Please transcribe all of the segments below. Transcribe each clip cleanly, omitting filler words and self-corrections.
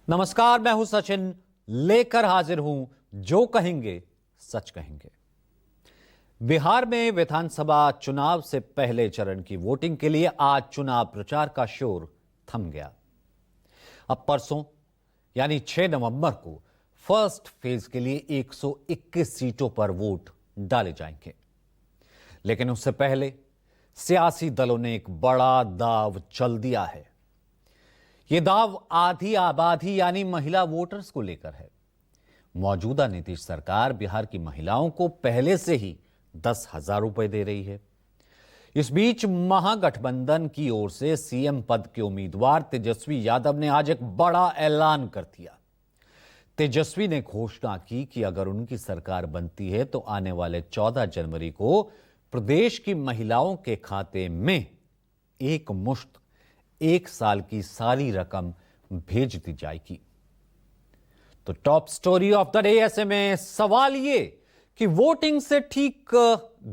नमस्कार, मैं हूं सचिन, लेकर हाजिर हूं जो कहेंगे सच कहेंगे। बिहार में विधानसभा चुनाव से पहले चरण की वोटिंग के लिए आज चुनाव प्रचार का शोर थम गया। अब परसों यानी 6 नवंबर को फर्स्ट फेज के लिए 121 सीटों पर वोट डाले जाएंगे। लेकिन उससे पहले सियासी दलों ने एक बड़ा दाव चल दिया है। यह दाव आधी आबादी यानी महिला वोटर्स को लेकर है। मौजूदा नीतीश सरकार बिहार की महिलाओं को पहले से ही 10,000 रुपए दे रही है। इस बीच महागठबंधन की ओर से सीएम पद के उम्मीदवार तेजस्वी यादव ने आज एक बड़ा ऐलान कर दिया। तेजस्वी ने घोषणा की कि अगर उनकी सरकार बनती है तो आने वाले 14 जनवरी को प्रदेश की महिलाओं के खाते में एक मुश्त 1 साल की सारी रकम भेज दी जाएगी। तो top story of the day ऐसे में सवाल ये कि वोटिंग से ठीक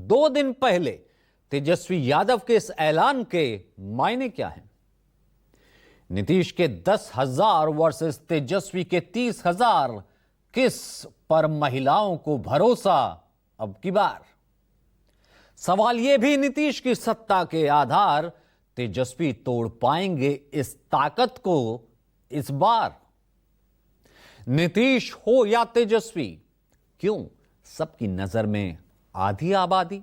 2 दिन पहले तेजस्वी यादव के इस ऐलान के मायने क्या हैं? नीतीश के 10,000 वर्सेस तेजस्वी के 30,000, किस पर महिलाओं को भरोसा अब की बार? सवाल यह भी नीतीश की सत्ता के आधार तेजस्वी तोड़ पाएंगे इस ताकत को इस बार? नीतीश हो या तेजस्वी, क्यों सबकी नजर में आधी आबादी?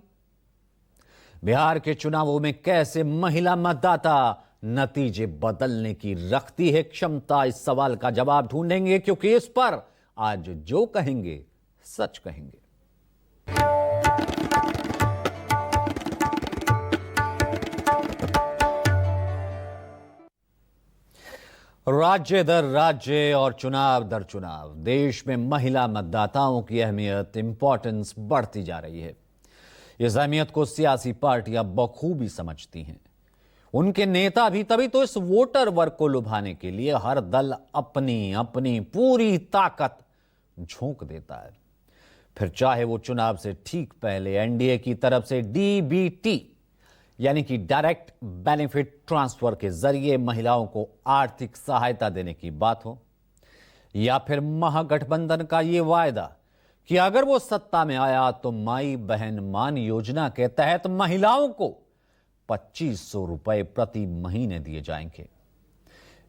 बिहार के चुनावों में कैसे महिला मतदाता नतीजे बदलने की रखती है क्षमता? इस सवाल का जवाब ढूंढेंगे, क्योंकि इस पर आज जो कहेंगे सच कहेंगे। राज्य दर राज्य और चुनाव दर चुनाव देश में महिला मतदाताओं की अहमियत, इंपॉर्टेंस बढ़ती जा रही है। इस अहमियत को सियासी पार्टियां बखूबी समझती हैं। उनके नेता भी तभी तो इस वोटर वर्ग को लुभाने के लिए हर दल अपनी अपनी पूरी ताकत झोंक देता है। फिर चाहे वो चुनाव से ठीक पहले एनडीए की तरफ से डीबीटी यानी कि डायरेक्ट बेनिफिट ट्रांसफर के जरिए महिलाओं को आर्थिक सहायता देने की बात हो, या फिर महागठबंधन का यह वायदा कि अगर वो सत्ता में आया तो माई बहन मान योजना के तहत महिलाओं को 2,500 रुपए प्रति महीने दिए जाएंगे।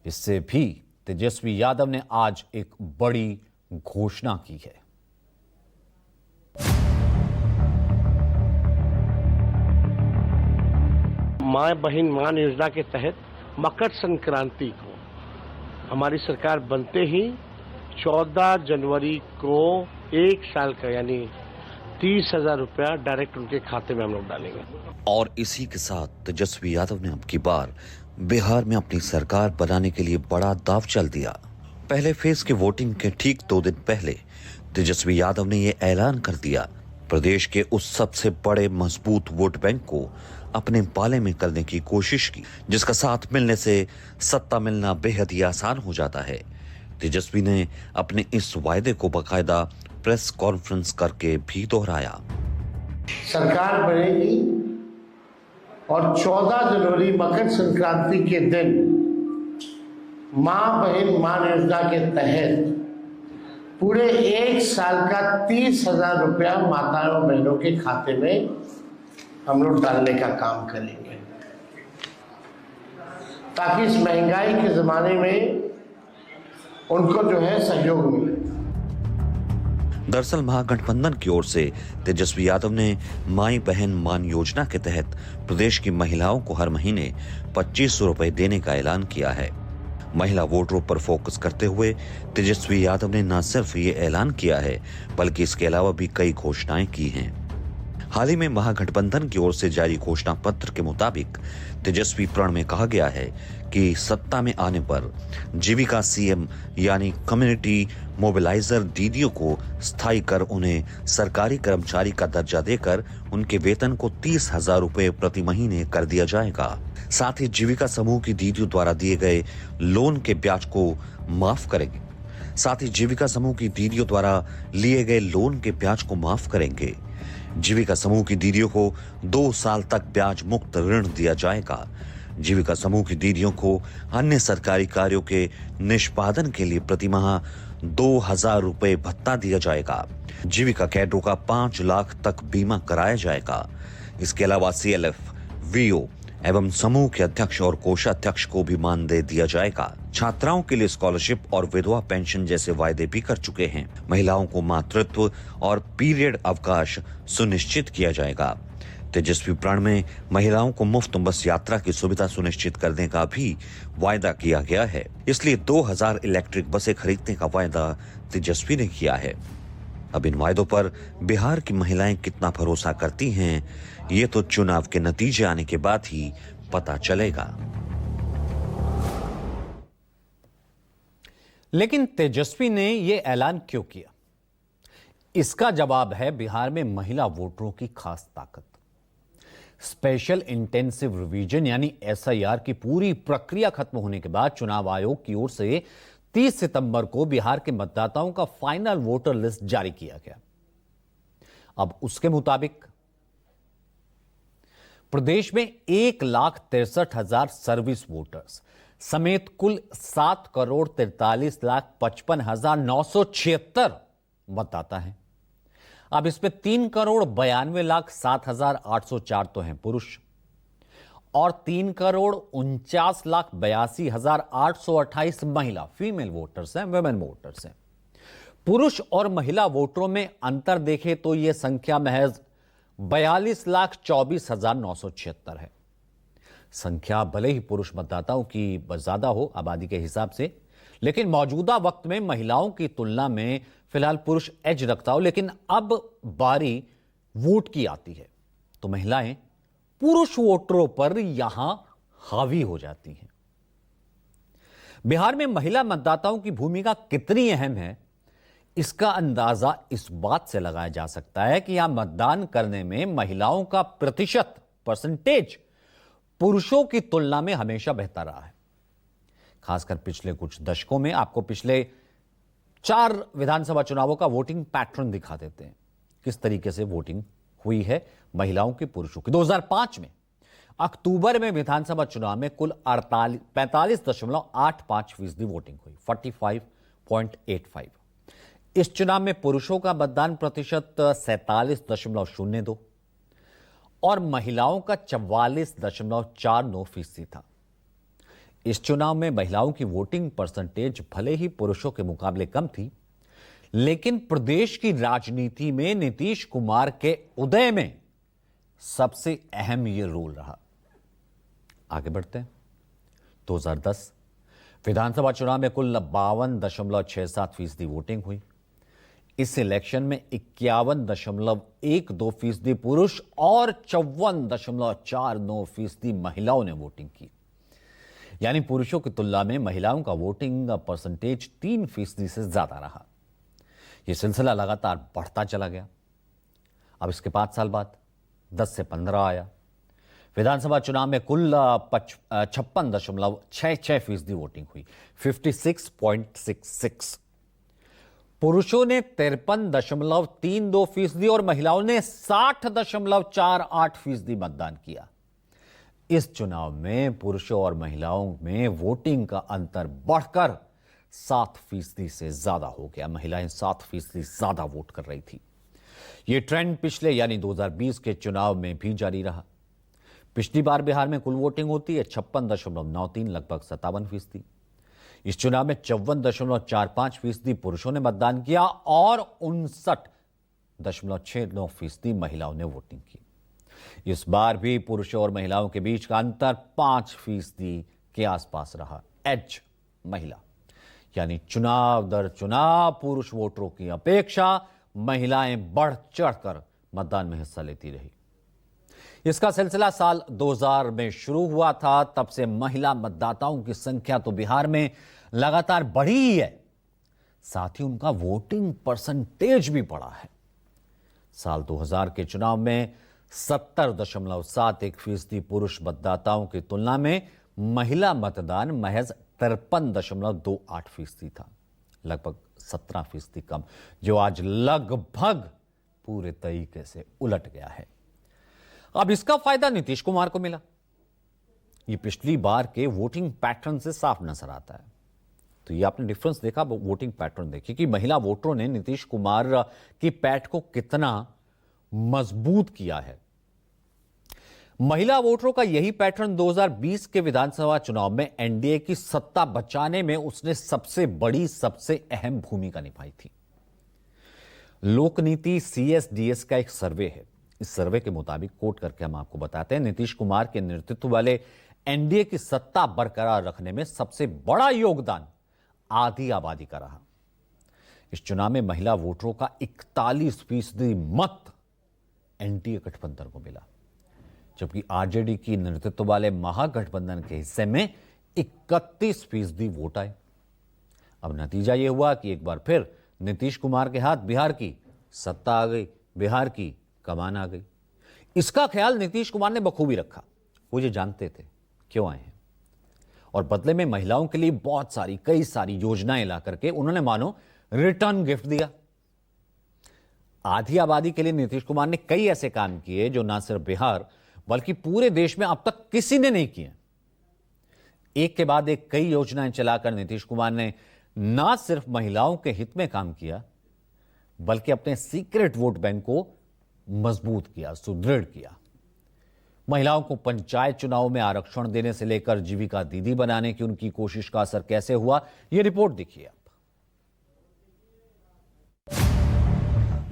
इससे भी तेजस्वी यादव ने आज एक बड़ी घोषणा की है। माँ बहन मान योजना के तहत मकर संक्रांति को हमारी सरकार बनते ही 14 जनवरी को 1 साल का यानी 30,000 रुपया डायरेक्ट उनके खाते में हम लोग डालेंगे। और इसी के साथ तेजस्वी यादव ने अब की बार बिहार में अपनी सरकार बनाने के लिए बड़ा दाव चल दिया। पहले फेज के वोटिंग के ठीक 2 दिन पहले तेजस्वी यादव ने यह ऐलान कर दिया, प्रदेश के उस सबसे बड़े मजबूत वोट बैंक को अपने पाले में करने की कोशिश की, जिसका साथ मिलने से सत्ता मिलना बेहद ही आसान हो जाता है। तेजस्वी ने अपने इस वायदे को बाकायदा प्रेस कॉन्फ्रेंस करके भी दोहराया। सरकार बनेगी और 14 जनवरी मकर संक्रांति के दिन माँ बहन मान योजना के तहत पूरे 1 साल का 30,000 रुपया माताओं बहनों के खाते में हम लोग डालने का काम करेंगे, ताकि इस महंगाई के जमाने में उनको जो है सहयोग मिले। दरअसल महागठबंधन की ओर से तेजस्वी यादव ने माई बहन मान योजना के तहत प्रदेश की महिलाओं को हर महीने 2,500 रुपए देने का ऐलान किया है। महिला वोटरों पर फोकस करते हुए तेजस्वी यादव ने न सिर्फ ये ऐलान किया है, बल्कि इसके अलावा भी कई घोषणाएं की हैं। हाल ही में महागठबंधन की ओर से जारी घोषणा पत्र के मुताबिक तेजस्वी प्रण में कहा गया है कि सत्ता में आने पर जीविका सीएम यानी कम्युनिटी मोबिलाइजर दीदियों को स्थायी कर उन्हें सरकारी कर्मचारी का दर्जा देकर उनके वेतन को 30,000 रुपए प्रति महीने कर दिया जाएगा। साथ ही जीविका समूह की दीदियों द्वारा दिए गए लोन के ब्याज को माफ करेंगे। साथ ही जीविका समूह की दीदियों द्वारा लिए गए लोन के ब्याज को माफ करेंगे। जीविका समूह की दीदियों को 2 साल तक ब्याज मुक्त ऋण दिया जाएगा। जीविका समूह की दीदियों को अन्य सरकारी कार्यों के निष्पादन के लिए प्रतिमाह 2,000 रुपए भत्ता दिया जाएगा। जीविका कैडरों का 5 लाख तक बीमा कराया जाएगा। इसके अलावा CLF, VO एवं समूह के अध्यक्ष और कोषाध्यक्ष को भी मानदेय दिया जाएगा। छात्राओं के लिए स्कॉलरशिप और विधवा पेंशन जैसे वायदे भी कर चुके हैं। महिलाओं को मातृत्व और पीरियड अवकाश सुनिश्चित किया जाएगा। तेजस्वी प्रण में महिलाओं को मुफ्त बस यात्रा की सुविधा सुनिश्चित करने का भी वायदा किया गया है। इसलिए 2,000 इलेक्ट्रिक बसें खरीदने का वायदा तेजस्वी ने किया है। अब इन वायदों पर बिहार की महिलाएं कितना भरोसा करती हैं, ये तो चुनाव के नतीजे आने के बाद ही पता चलेगा। लेकिन तेजस्वी ने यह ऐलान क्यों किया? इसका जवाब है बिहार में महिला वोटरों की खास ताकत। स्पेशल इंटेंसिव रिवीजन यानी SIR की पूरी प्रक्रिया खत्म होने के बाद चुनाव आयोग की ओर से 30 सितंबर को बिहार के मतदाताओं का फाइनल वोटर लिस्ट जारी किया गया। अब उसके मुताबिक प्रदेश में 1,63,000 सर्विस वोटर्स समेत कुल 7,43,55,976 मतदाता हैं। अब इसमें 3,92,07,804 तो हैं पुरुष और 3,49,82,828 महिला फीमेल वोटर्स हैं, वुमेन वोटर्स हैं। पुरुष और महिला वोटरों में अंतर देखें तो यह संख्या महज 42,24,976 है। संख्या भले ही पुरुष मतदाताओं की ज्यादा हो आबादी के हिसाब से, लेकिन मौजूदा वक्त में महिलाओं की तुलना में फिलहाल पुरुष एज रखता हो। लेकिन अब बारी वोट की आती है तो महिलाएं पुरुष वोटरों पर यहां हावी हो जाती हैं। बिहार में महिला मतदाताओं की भूमिका कितनी अहम है, इसका अंदाजा इस बात से लगाया जा सकता है कि यहां मतदान करने में महिलाओं का परसेंटेज पुरुषों की तुलना में हमेशा बेहतर रहा है। खासकर पिछले कुछ दशकों में आपको पिछले 4 विधानसभा चुनावों का वोटिंग पैटर्न दिखा देते हैं, किस तरीके से वोटिंग हुई है महिलाओं की पुरुषों की। 2005 में अक्टूबर में विधानसभा चुनाव में कुल 45.85% वोटिंग हुई, 45.85। इस चुनाव में पुरुषों का मतदान प्रतिशत 47.02 और महिलाओं का 44.49% था। इस चुनाव में महिलाओं की वोटिंग परसेंटेज भले ही पुरुषों के मुकाबले कम थी, लेकिन प्रदेश की राजनीति में नीतीश कुमार के उदय में सबसे अहम यह रोल रहा। आगे बढ़ते हैं। 2010 विधानसभा चुनाव में कुल 52.67% वोटिंग हुई। इस इलेक्शन में 51.12% पुरुष और 54.49% महिलाओं ने वोटिंग की। यानी पुरुषों की तुलना में महिलाओं का वोटिंग परसेंटेज 3% से ज्यादा रहा। यह सिलसिला लगातार बढ़ता चला गया। अब इसके 5 साल बाद 10 से 15 आया। विधानसभा चुनाव में कुल 56.66% वोटिंग हुई, 56.66। पुरुषों ने 53.32% और महिलाओं ने 60.48% मतदान किया। इस चुनाव में पुरुषों और महिलाओं में वोटिंग का अंतर बढ़कर 7% से ज्यादा हो गया। महिलाएं 7% ज्यादा वोट कर रही थी। यह ट्रेंड पिछले यानी 2020 के चुनाव में भी जारी रहा। पिछली बार बिहार में कुल वोटिंग होती है 56.93, लगभग 57%। इस चुनाव में 54.45% पुरुषों ने मतदान किया और 59.69% महिलाओं ने वोटिंग की। इस बार भी पुरुषों और महिलाओं के बीच का अंतर 5% के आसपास रहा। एज महिला, यानी चुनाव दर चुनाव पुरुष वोटरों की अपेक्षा महिलाएं बढ़ चढ़कर मतदान में हिस्सा लेती रही। इसका सिलसिला साल 2000 में शुरू हुआ था। तब से महिला मतदाताओं की संख्या तो बिहार में लगातार बढ़ी ही है, साथ ही उनका वोटिंग परसेंटेज भी बढ़ा है। साल 2000 के चुनाव में 70.71% पुरुष मतदाताओं की तुलना में महिला मतदान महज 53.28% था, लगभग 17% कम, जो आज लगभग पूरे तरीके से उलट गया है। अब इसका फायदा नीतीश कुमार को मिला। ये पिछली बार के वोटिंग पैटर्न से साफ नजर आता है। तो ये आपने डिफरेंस देखा, वोटिंग पैटर्न देखिए कि महिला वोटरों ने नीतीश कुमार की पैठ को कितना मजबूत किया है। महिला वोटरों का यही पैटर्न 2020 के विधानसभा चुनाव में एनडीए की सत्ता बचाने में उसने सबसे बड़ी, सबसे अहम भूमिका निभाई थी। लोकनीति CSDS का एक सर्वे है। इस सर्वे के मुताबिक कोट करके हम आपको बताते हैं, नीतीश कुमार के नेतृत्व वाले एनडीए की सत्ता बरकरार रखने में सबसे बड़ा योगदान आधी आबादी का रहा। इस चुनाव में महिला वोटरों का 41% मत एनडीए गठबंधन को मिला, जबकि आरजेडी की नेतृत्व वाले महागठबंधन के हिस्से में 31% वोट आए। अब नतीजा यह हुआ कि एक बार फिर नीतीश कुमार के हाथ बिहार की सत्ता आ गई, बिहार की कमान आ गई। इसका ख्याल नीतीश कुमार ने बखूबी रखा। वो ये जानते थे क्यों आए हैं, और बदले में महिलाओं के लिए बहुत सारी, कई सारी योजनाएं ला करके उन्होंने मानो रिटर्न गिफ्ट दिया। आधी आबादी के लिए नीतीश कुमार ने कई ऐसे काम किए जो ना सिर्फ बिहार बल्कि पूरे देश में अब तक किसी ने नहीं किए। एक के बाद एक कई योजनाएं चलाकर नीतीश कुमार ने ना सिर्फ महिलाओं के हित में काम किया, बल्कि अपने सीक्रेट वोट बैंक को मजबूत किया, सुदृढ़ किया। महिलाओं को पंचायत चुनाव में आरक्षण देने से लेकर जीविका दीदी बनाने की उनकी कोशिश का असर कैसे हुआ, यह रिपोर्ट देखिए आप।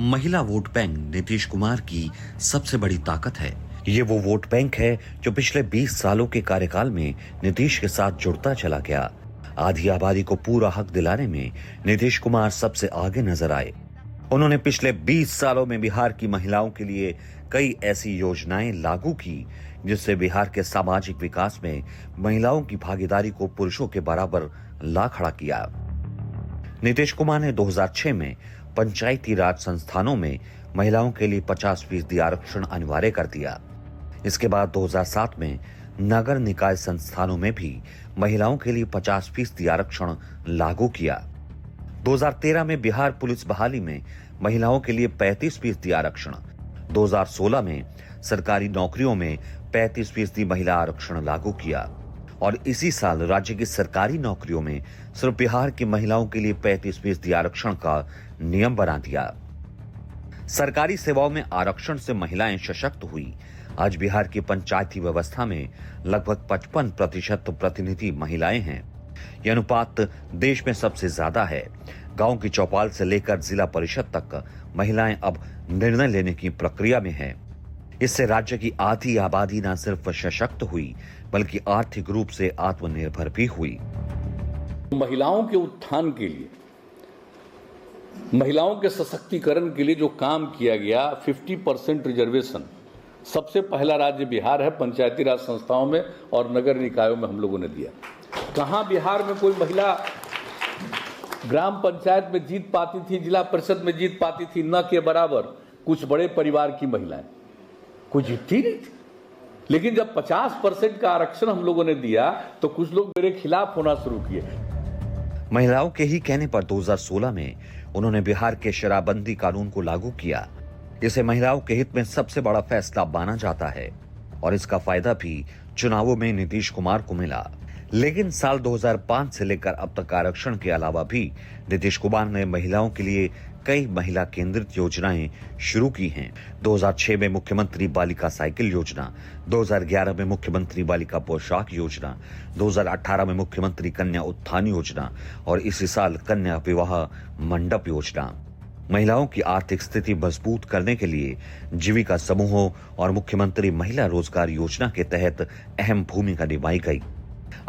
महिला वोट बैंक नीतीश कुमार की सबसे बड़ी ताकत है। ये वो वोट बैंक है जो पिछले 20 सालों के कार्यकाल में नीतीश के साथ जुड़ता चला गया। आधी आबादी को पूरा हक दिलाने में नीतीश कुमार सबसे आगे नजर आए। उन्होंने पिछले 20 सालों में बिहार की महिलाओं के लिए कई ऐसी योजनाएं लागू की जिससे बिहार के सामाजिक विकास में महिलाओं की भागीदारी को पुरुषों के बराबर ला खड़ा किया। नीतीश कुमार ने 2006 में पंचायती राज संस्थानों में महिलाओं के लिए 50% आरक्षण अनिवार्य कर दिया। इसके बाद 2007 में नगर निकाय संस्थानों में भी महिलाओं के लिए 50% आरक्षण लागू किया। 2013 में बिहार पुलिस बहाली में महिलाओं के लिए 35% आरक्षण, 2016 में सरकारी नौकरियों में 35% महिला आरक्षण लागू किया और इसी साल राज्य की सरकारी नौकरियों में सिर्फ बिहार की महिलाओं के लिए 35% आरक्षण का नियम बना दिया। सरकारी सेवाओं में आरक्षण से महिलाएं सशक्त हुई। आज बिहार की पंचायती व्यवस्था में लगभग 55% प्रतिनिधि महिलाएं हैं। यह अनुपात देश में सबसे ज्यादा है। गांव की चौपाल से लेकर जिला परिषद तक महिलाएं अब निर्णय लेने की प्रक्रिया में हैं। इससे राज्य की आधी आबादी न सिर्फ सशक्त हुई बल्कि आर्थिक रूप से आत्मनिर्भर भी हुई। महिलाओं के उत्थान के लिए, महिलाओं के सशक्तिकरण के लिए जो काम किया गया, 50% रिजर्वेशन, सबसे पहला राज्य बिहार है। पंचायती राज संस्थाओं में और नगर निकायों में हम लोगों ने दिया। कहां बिहार में कोई महिला ग्राम पंचायत में जीत पाती थी, जिला परिषद में जीत पाती थी, न के बराबर कुछ बड़े परिवार की महिलाएं कोई जीतती नहीं थी। लेकिन जब 50% का आरक्षण हम लोगों ने दिया तो कुछ लोग मेरे खिलाफ होना शुरू किए। महिलाओं के ही कहने पर 2016 में उन्होंने बिहार के शराबबंदी कानून को लागू किया। इसे महिलाओं के हित में सबसे बड़ा फैसला माना जाता है और इसका फायदा भी चुनावों में नीतीश कुमार को मिला। लेकिन साल 2005 से लेकर अब तक आरक्षण के अलावा भी नीतीश कुमार ने महिलाओं के लिए कई महिला केंद्रित योजनाएं शुरू की हैं। 2006 में मुख्यमंत्री बालिका साइकिल योजना, 2011 में मुख्यमंत्री बालिका पोशाक योजना, 2018 में मुख्यमंत्री कन्या उत्थान योजना और इसी साल कन्या विवाह मंडप योजना। महिलाओं की आर्थिक स्थिति मजबूत करने के लिए जीविका समूहों और मुख्यमंत्री महिला रोजगार योजना के तहत अहम भूमिका निभाई गई।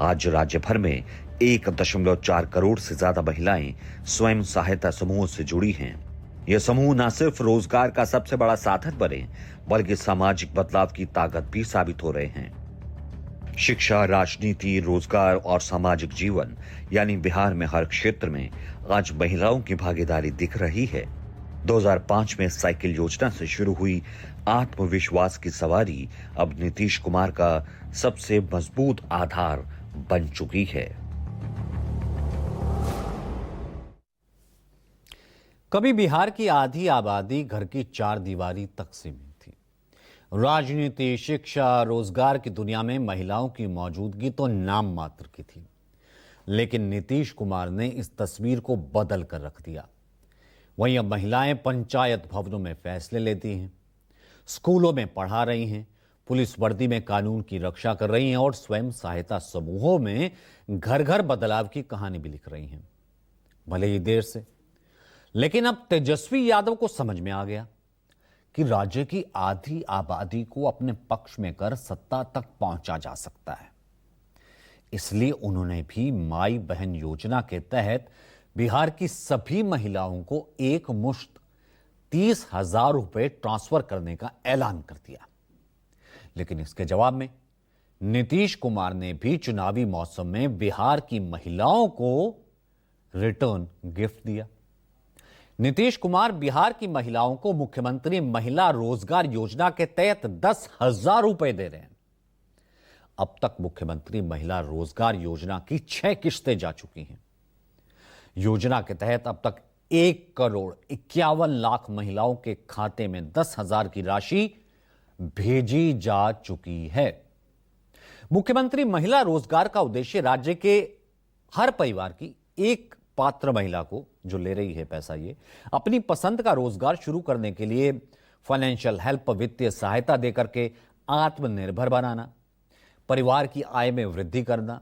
आज राज्य भर में 1.4 करोड़ से ज्यादा महिलाएं स्वयं सहायता समूहों से जुड़ी हैं। ये समूह न सिर्फ रोजगार का सबसे बड़ा साधन बने बल्कि सामाजिक बदलाव की ताकत भी साबित हो रहे हैं। शिक्षा, राजनीति, रोजगार और सामाजिक जीवन यानी बिहार में हर क्षेत्र में आज महिलाओं की भागीदारी दिख रही है। 2005 में साइकिल योजना से शुरू हुई आत्मविश्वास की सवारी अब नीतीश कुमार का सबसे मजबूत आधार बन चुकी है। कभी बिहार की आधी आबादी घर की चार दीवारी तक सीमित थी। राजनीति, शिक्षा, रोजगार की दुनिया में महिलाओं की मौजूदगी तो नाम मात्र की थी, लेकिन नीतीश कुमार ने इस तस्वीर को बदल कर रख दिया। वहीं अब महिलाएं पंचायत भवनों में फैसले लेती हैं, स्कूलों में पढ़ा रही हैं, पुलिस वर्दी में कानून की रक्षा कर रही हैं और स्वयं सहायता समूहों में घर घर बदलाव की कहानी भी लिख रही हैं, भले ही देर से। लेकिन अब तेजस्वी यादव को समझ में आ गया कि राज्य की आधी आबादी को अपने पक्ष में कर सत्ता तक पहुंचा जा सकता है। इसलिए उन्होंने भी माई बहन योजना के तहत बिहार की सभी महिलाओं को एक मुश्त 30,000 रुपए ट्रांसफर करने का ऐलान कर दिया। लेकिन इसके जवाब में नीतीश कुमार ने भी चुनावी मौसम में बिहार की महिलाओं को रिटर्न गिफ्ट दिया। नीतीश कुमार बिहार की महिलाओं को मुख्यमंत्री महिला रोजगार योजना के तहत 10,000 रुपए दे रहे हैं। अब तक मुख्यमंत्री महिला रोजगार योजना की 6 किश्तें जा चुकी हैं। योजना के तहत अब तक 1,51,00,000 महिलाओं के खाते में 10,000 की राशि भेजी जा चुकी है। मुख्यमंत्री महिला रोजगार का उद्देश्य राज्य के हर परिवार की एक पात्र महिला को, जो ले रही है पैसा, ये अपनी पसंद का रोजगार शुरू करने के लिए फाइनेंशियल हेल्प, वित्तीय सहायता देकर के आत्मनिर्भर बनाना, परिवार की आय में वृद्धि करना।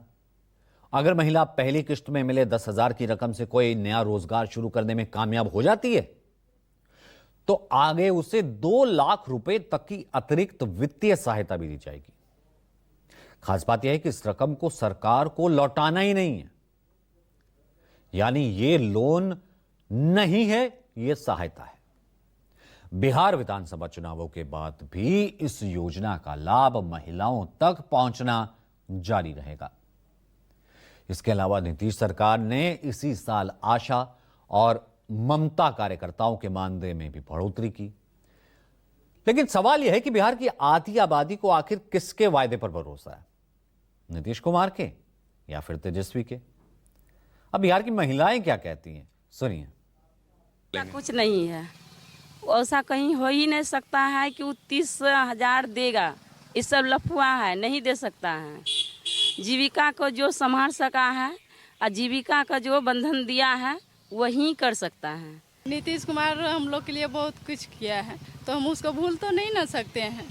अगर महिला पहली किश्त में मिले 10,000 की रकम से कोई नया रोजगार शुरू करने में कामयाब हो जाती है तो आगे उसे 2 लाख रुपए तक की अतिरिक्त वित्तीय सहायता भी दी जाएगी। खास बात यह है कि इस रकम को सरकार को लौटाना ही नहीं है, यानी ये लोन नहीं है, ये सहायता है। बिहार विधानसभा चुनावों के बाद भी इस योजना का लाभ महिलाओं तक पहुंचना जारी रहेगा। इसके अलावा नीतीश सरकार ने इसी साल आशा और ममता कार्यकर्ताओं के मानदेय में भी बढ़ोतरी की। लेकिन सवाल यह है कि बिहार की आधी आबादी को आखिर किसके वायदे पर भरोसा है, नीतीश कुमार के या फिर तेजस्वी के? अब बिहार की महिलाएं क्या कहती हैं, सुनिए। कुछ नहीं है, ऐसा कहीं हो ही नहीं सकता है कि वो 30,000 देगा। ये सब लफुआ है, नहीं दे सकता है। जीविका को जो संभाल सका है, आजीविका का जो बंधन दिया है, वही कर सकता है। नीतीश कुमार हम लोग के लिए बहुत कुछ किया है, तो हम उसको भूल तो नहीं ना सकते हैं।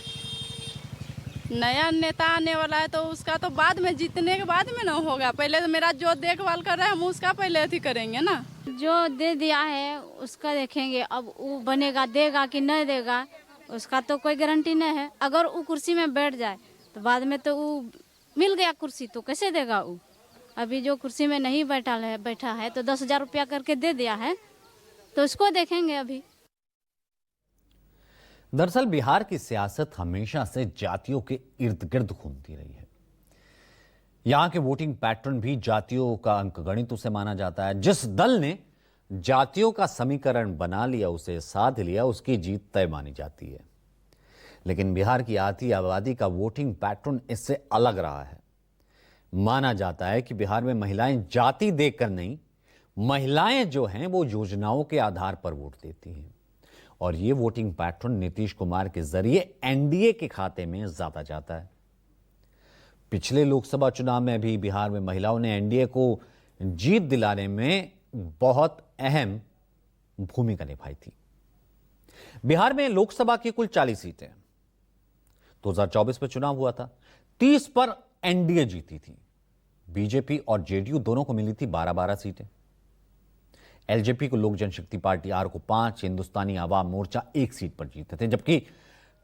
नया नेता आने वाला है तो उसका तो बाद में, जीतने के बाद में ना होगा। पहले तो मेरा जो देखभाल कर रहा है हम उसका पहले अथी करेंगे ना। जो दे दिया है उसका देखेंगे, अब वो बनेगा, देगा कि नहीं देगा उसका तो कोई गारंटी नहीं है। अगर वो कुर्सी में बैठ जाए तो बाद में तो वो मिल गया कुर्सी तो कैसे देगा वो? अभी जो कुर्सी में नहीं बैठा है तो 10,000 रुपया करके दे दिया है, तो उसको देखेंगे अभी। दरअसल बिहार की सियासत हमेशा से जातियों के इर्द गिर्द घूमती रही है। यहां के वोटिंग पैटर्न भी जातियों का अंकगणित उसे माना जाता है। जिस दल ने जातियों का समीकरण बना लिया, उसे साध लिया, उसकी जीत तय मानी जाती है। लेकिन बिहार की आधी आबादी का वोटिंग पैटर्न इससे अलग रहा है। माना जाता है कि बिहार में महिलाएं जाति देखकर नहीं, महिलाएं जो हैं वो योजनाओं के आधार पर वोट देती हैं। और ये वोटिंग पैटर्न नीतीश कुमार के जरिए एनडीए के खाते में ज्यादा जाता है। पिछले लोकसभा चुनाव में भी बिहार में महिलाओं ने एनडीए को जीत दिलाने में बहुत अहम भूमिका निभाई थी। बिहार में लोकसभा की कुल 40 सीटें 2024 में चुनाव हुआ था, 30 पर एनडीए जीती थी। बीजेपी और जेडीयू दोनों को मिली थी 12-12 सीटें। एलजेपी को, लोक जनशक्ति पार्टी आर को 5, हिंदुस्तानी आवाम मोर्चा 1 सीट पर जीते थे, जबकि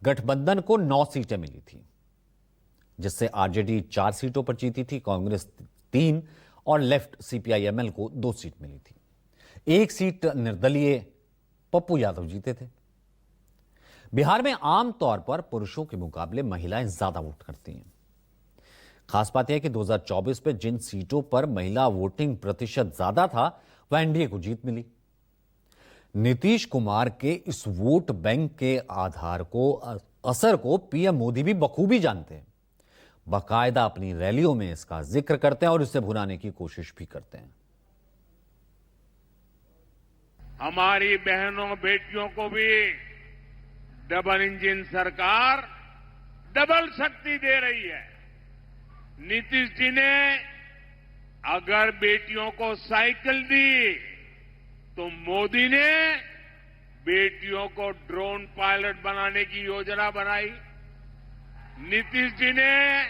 गठबंधन को 9 सीटें मिली थी, जिससे आरजेडी 4 सीटों पर जीती थी, कांग्रेस 3 और लेफ्ट सीपीआईएमएल को 2 सीट मिली थी। 1 सीट निर्दलीय पप्पू यादव जीते थे। बिहार में आमतौर पर पुरुषों के मुकाबले महिलाएं ज्यादा वोट करती हैं। खास बात यह है कि 2024 में जिन सीटों पर महिला वोटिंग प्रतिशत ज्यादा था, वह एनडीए को जीत मिली। नीतीश कुमार के इस वोट बैंक के असर को पीएम मोदी भी बखूबी जानते हैं। बाकायदा अपनी रैलियों में इसका जिक्र करते हैं और इसे भुनाने की कोशिश भी करते हैं। हमारी बहनों बेटियों को भी डबल इंजन सरकार डबल शक्ति दे रही है। नीतीश जी ने अगर बेटियों को साइकिल दी तो मोदी ने बेटियों को ड्रोन पायलट बनाने की योजना बनाई। नीतीश जी ने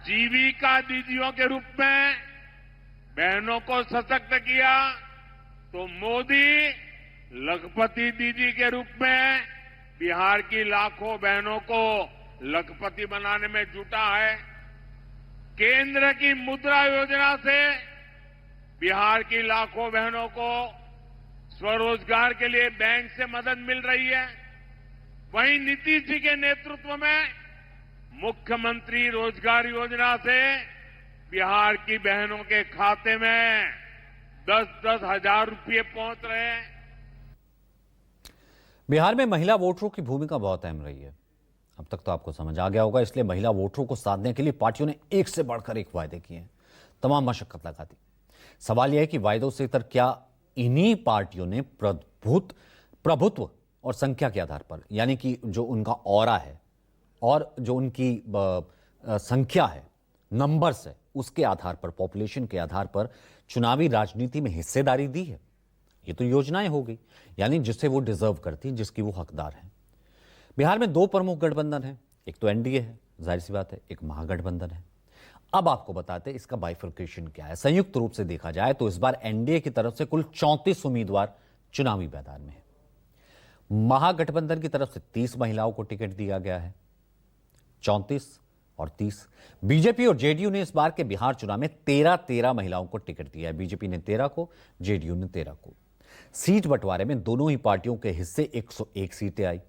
जीविका दीदियों के रूप में बहनों को सशक्त किया तो मोदी लखपति दीदी के रूप में बिहार की लाखों बहनों को लखपति बनाने में जुटा है। केंद्र की मुद्रा योजना से बिहार की लाखों बहनों को स्वरोजगार के लिए बैंक से मदद मिल रही है। वहीं नीतीश जी के नेतृत्व में मुख्यमंत्री रोजगार योजना से बिहार की बहनों के खाते में 10-10 हजार रुपये पहुंच रहे हैं। बिहार में महिला वोटरों की भूमिका बहुत अहम रही है। अब तक तो आपको समझ आ गया होगा, इसलिए महिला वोटरों को साधने के लिए पार्टियों ने एक से बढ़कर एक वायदे किए हैं, तमाम मशक्कत लगा दी। सवाल यह है कि वायदों से इतर क्या इन्हीं पार्टियों ने प्रभुत्व और संख्या के आधार पर, यानी कि जो उनका ऑरा है और जो उनकी संख्या है, नंबर्स है, उसके आधार पर, पॉपुलेशन के आधार पर चुनावी राजनीति में हिस्सेदारी दी है? ये तो योजनाएं हो गई, यानी जिससे वो डिजर्व करती, जिसकी वो हकदार है। बिहार में दो प्रमुख गठबंधन हैं, एक तो एनडीए है, जाहिर सी बात है, एक महागठबंधन है। अब आपको बताते हैं इसका बाइफर्केशन क्या है। संयुक्त रूप से देखा जाए तो इस बार एनडीए की तरफ से कुल 34 उम्मीदवार चुनावी मैदान में है। महागठबंधन की तरफ से 30 महिलाओं को टिकट दिया गया है, 34 और 30। बीजेपी और जेडीयू ने इस बार के बिहार चुनाव में 13 महिलाओं को टिकट दिया है। बीजेपी ने 13 को, जेडीयू ने 13 को। सीट बंटवारे में दोनों ही पार्टियों के हिस्से 101 सीटें आई,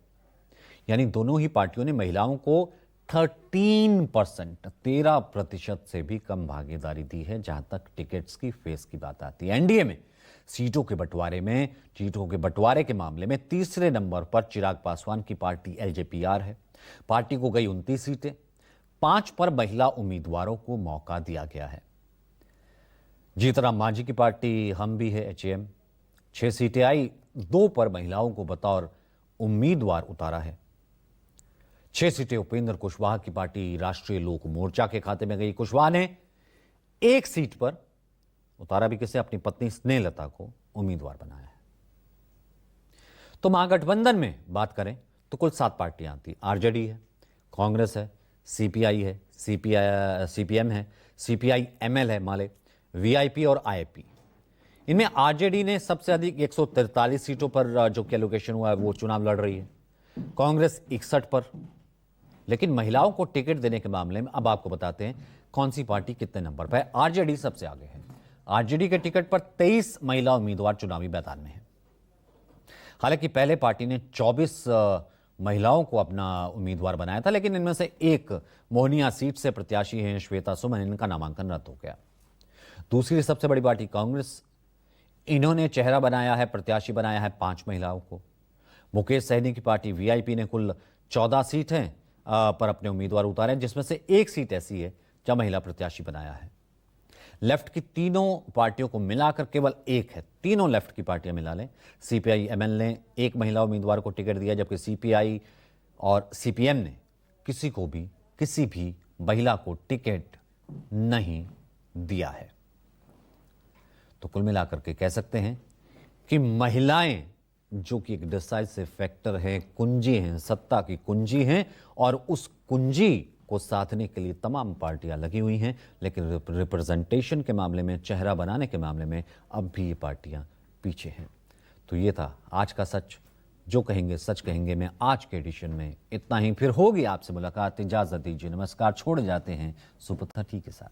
यानी दोनों ही पार्टियों ने महिलाओं को 13% से भी कम भागीदारी दी है जहां तक टिकट्स की फेस की बात आती है। एनडीए में सीटों के बंटवारे के मामले में तीसरे नंबर पर चिराग पासवान की पार्टी एलजेपीआर है। पार्टी को गई 29 सीटें, 5 पर महिला उम्मीदवारों को मौका दिया गया है। जीतराम मांझी की पार्टी हम भी है, एचएम, 6 सीटें आई, 2 पर महिलाओं को बतौर उम्मीदवार उतारा है। 6 सीटें उपेंद्र कुशवाहा की पार्टी राष्ट्रीय लोक मोर्चा के खाते में गई। कुशवाहा ने 1 सीट पर उतारा भी किसे? अपनी पत्नी स्नेहलता को उम्मीदवार बनाया है। तो महागठबंधन में बात करें तो कुल 7 पार्टियां आती, आरजेडी है, कांग्रेस है, सीपीआई है, सीपीएम है, सीपीआई एमएल है, माले, वीआईपी और आईपी। इनमें आरजेडी ने सबसे अधिक 143 सीटों पर जो कि एलोकेशन हुआ है वो चुनाव लड़ रही है। कांग्रेस 61 पर। लेकिन महिलाओं को टिकट देने के मामले में अब आपको बताते हैं कौन सी पार्टी कितने नंबर पर है। आरजेडी सबसे आगे है। आरजेडी के टिकट पर 23 महिला उम्मीदवार चुनावी मैदान में है। हालांकि पहले पार्टी ने 24 महिलाओं को अपना उम्मीदवार बनाया था, लेकिन इनमें से एक मोहनिया सीट से प्रत्याशी हैं श्वेता सुमन, इनका नामांकन रद्द हो गया। दूसरी सबसे बड़ी पार्टी कांग्रेस, इन्होंने चेहरा बनाया है, प्रत्याशी बनाया है 5 महिलाओं को। मुकेश सहनी की पार्टी वीआईपी ने कुल 14 सीटें पर अपने उम्मीदवार उतारे, जिसमें से 1 सीट ऐसी है जहां महिला प्रत्याशी बनाया है। लेफ्ट की तीनों पार्टियों को मिलाकर केवल 1 है, तीनों लेफ्ट की पार्टियां मिला लें। सीपीआई एमएल ने 1 महिला उम्मीदवार को टिकट दिया, जबकि सीपीआई और सीपीएम ने किसी भी महिला को टिकट नहीं दिया है। तो कुल मिलाकर के कह सकते हैं कि महिलाएं जो कि एक डिसाइसिव फैक्टर है, कुंजी हैं, सत्ता की कुंजी हैं, और उस कुंजी को साधने के लिए तमाम पार्टियां लगी हुई हैं। लेकिन रिप्रेजेंटेशन के मामले में, चेहरा बनाने के मामले में अब भी ये पार्टियां पीछे हैं। तो ये था आज का सच, जो कहेंगे सच कहेंगे में आज के एडिशन में इतना ही। फिर होगी आपसे मुलाकात, इजाजत दीजिए, नमस्कार। छोड़ जाते हैं सुपथा टी के साथ।